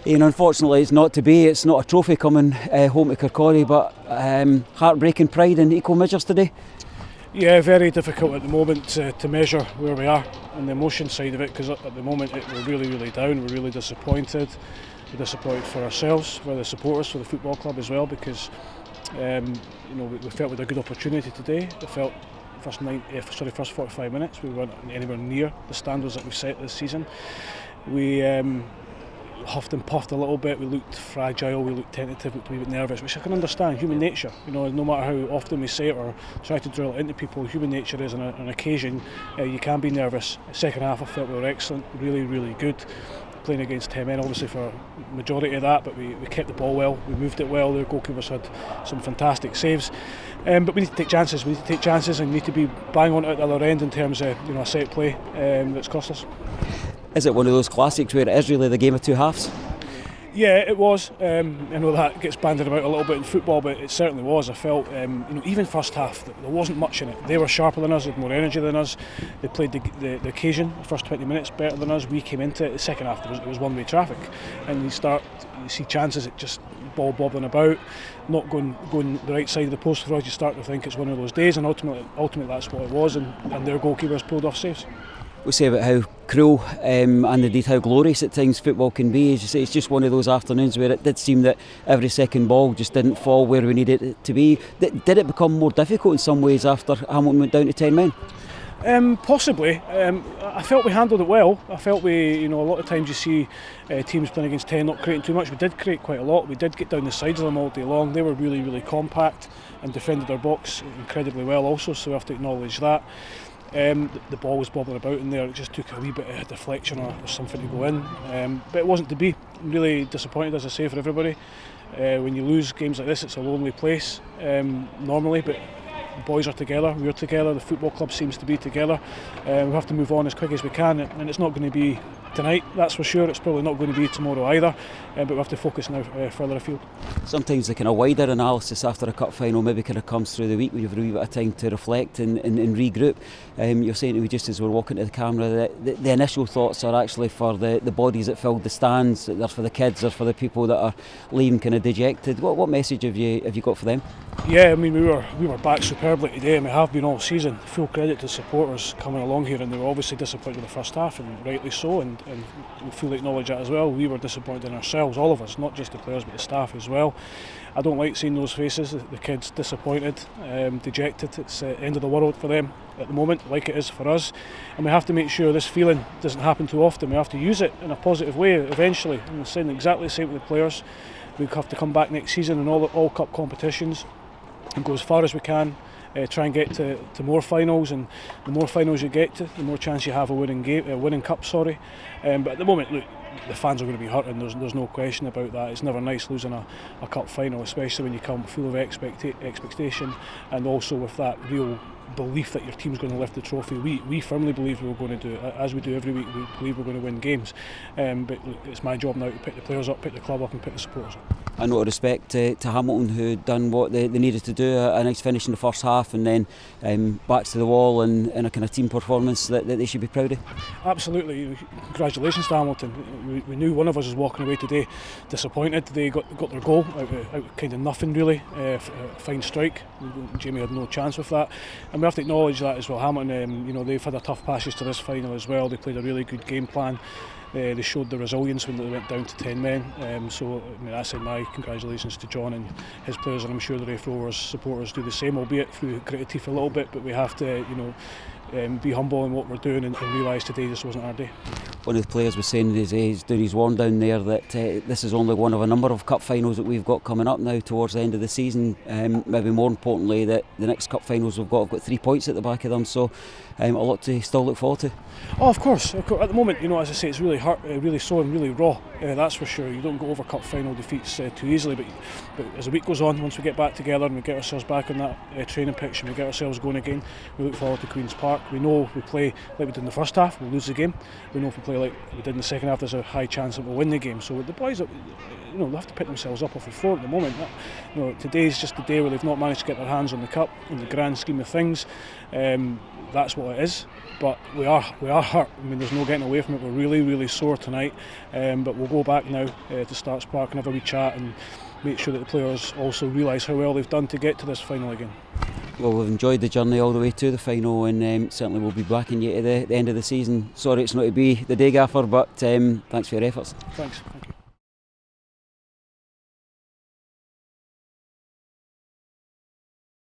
Unfortunately it's not to be. It's not a trophy coming home to Kirkcaldy, but heartbreaking pride in equal measures today. Yeah, very difficult at the moment to measure where we are on the emotion side of it, because at the moment we're really down, we're really disappointed. We're disappointed for ourselves, for the supporters, for the football club as well, because we felt we had a good opportunity today. I felt first 45 minutes we weren't anywhere near the standards that we've set this season. We huffed and puffed a little bit, we looked fragile, we looked tentative, looked a wee bit nervous, which I can understand, human nature. No matter how often we say it or try to drill it into people, human nature is on an occasion you can be nervous. Second half I felt we were excellent, really good. Playing against 10 men obviously for the majority of that, but we kept the ball well, we moved it well, the goalkeepers had some fantastic saves. But we need to take chances, and need to be bang on at the other end in terms of a set play that's cost us. Is it one of those classics where it is really the game of two halves? Yeah, it was. I know that gets bandied about a little bit in football, but it certainly was. I felt, even first half, there wasn't much in it. They were sharper than us, they had more energy than us. They played the occasion, the first 20 minutes, better than us. We came into it. The second half, it was one-way traffic. And you see chances, it just ball bobbling about, not going the right side of the post for us. You start to think it's one of those days, and ultimately that's what it was, and their goalkeepers pulled off saves. We say about how cruel and indeed how glorious at times football can be. As you say, it's just one of those afternoons where it did seem that every second ball just didn't fall where we needed it to be. Did it become more difficult in some ways after Hamilton went down to 10 men? Possibly. I felt we handled it well. I felt a lot of times you see teams playing against 10 not creating too much. We did create quite a lot. We did get down the sides of them all day long. They were really compact and defended our box incredibly well also, so we have to acknowledge that. The ball was bobbling about in there, it just took a wee bit of deflection or something to go in, but it wasn't to be. I'm really disappointed, as I say, for everybody. When you lose games like this, it's a lonely place normally, but the boys are together, we're together, the football club seems to be together. We have to move on as quick as we can, and it's not going to be tonight, that's for sure. It's probably not going to be tomorrow either, but we have to focus now further afield. Sometimes the kind of wider analysis after a cup final maybe kind of comes through the week when you've a wee bit of time to reflect and regroup. You're saying to me just as we're walking to the camera that the initial thoughts are actually for the bodies that filled the stands, they're for the kids, they're for the people that are leaving kind of dejected. What message have you got for them? Yeah, I mean we were back superbly today, and we have been all season. Full credit to supporters coming along here, and they were obviously disappointed with the first half, and rightly so, and we fully acknowledge that as well. We were disappointed in ourselves, all of us, not just the players but the staff as well. I don't like seeing those faces, the kids disappointed, dejected. It's the end of the world for them at the moment, like it is for us, and we have to make sure this feeling doesn't happen too often. We have to use it in a positive way eventually, and we're saying exactly the same with the players. We have to come back next season in all cup competitions and go as far as we can, try and get to more finals, and the more finals you get to, the more chance you have of winning cup. But at the moment, look, the fans are going to be hurting, there's no question about that. It's never nice losing a cup final, especially when you come full of expectation, and also with that real belief that your team's going to lift the trophy. We firmly believe we're going to do it, as we do every week. We believe we're going to win games, but look, it's my job now to pick the players up, pick the club up, and pick the supporters up. A note of respect to Hamilton, who done what they needed to do, a nice finish in the first half, and then back to the wall and a kind of team performance that they should be proud of. Absolutely, congratulations to Hamilton. We knew one of us was walking away today disappointed. They got their goal out of kind of nothing really, fine strike. Jamie had no chance with that, and we have to acknowledge that as well. Hamilton, they've had a tough passage to this final as well. They played a really good game plan. They showed the resilience when they went down to 10 men. I said my congratulations to John and his players, and I'm sure the Raith Rovers supporters do the same, albeit through gritted teeth a little bit. But we have to, be humble in what we're doing and realise today just wasn't our day. One of the players was saying he's doing his warm down there that this is only one of a number of cup finals that we've got coming up now towards the end of the season. Maybe more importantly, that the next cup finals we've got 3 points at the back of them, so a lot to still look forward to. Oh, of course. At the moment, as I say, it's really hard, really sore and really raw. That's for sure. You don't go over cup final defeats too easily, but as the week goes on, once we get back together and we get ourselves back on that training pitch and we get ourselves going again, we look forward to Queen's Park. We know if we play like we did in the first half, we'll lose the game. We know if we play like we did in the second half, there's a high chance that we'll win the game. So the boys, they have to pick themselves up off the floor at the moment. Today's just the day where they've not managed to get their hands on the cup in the grand scheme of things. that's what it is. But we are hurt. I mean, there's no getting away from it. We're really sore tonight, but we'll go back now to Starks Park and have a wee chat and make sure that the players also realise how well they've done to get to this final again. Well, we've enjoyed the journey all the way to the final, and certainly we'll be backing you to the end of the season. Sorry it's not to be the day, Gaffer, but thanks for your efforts. Thanks.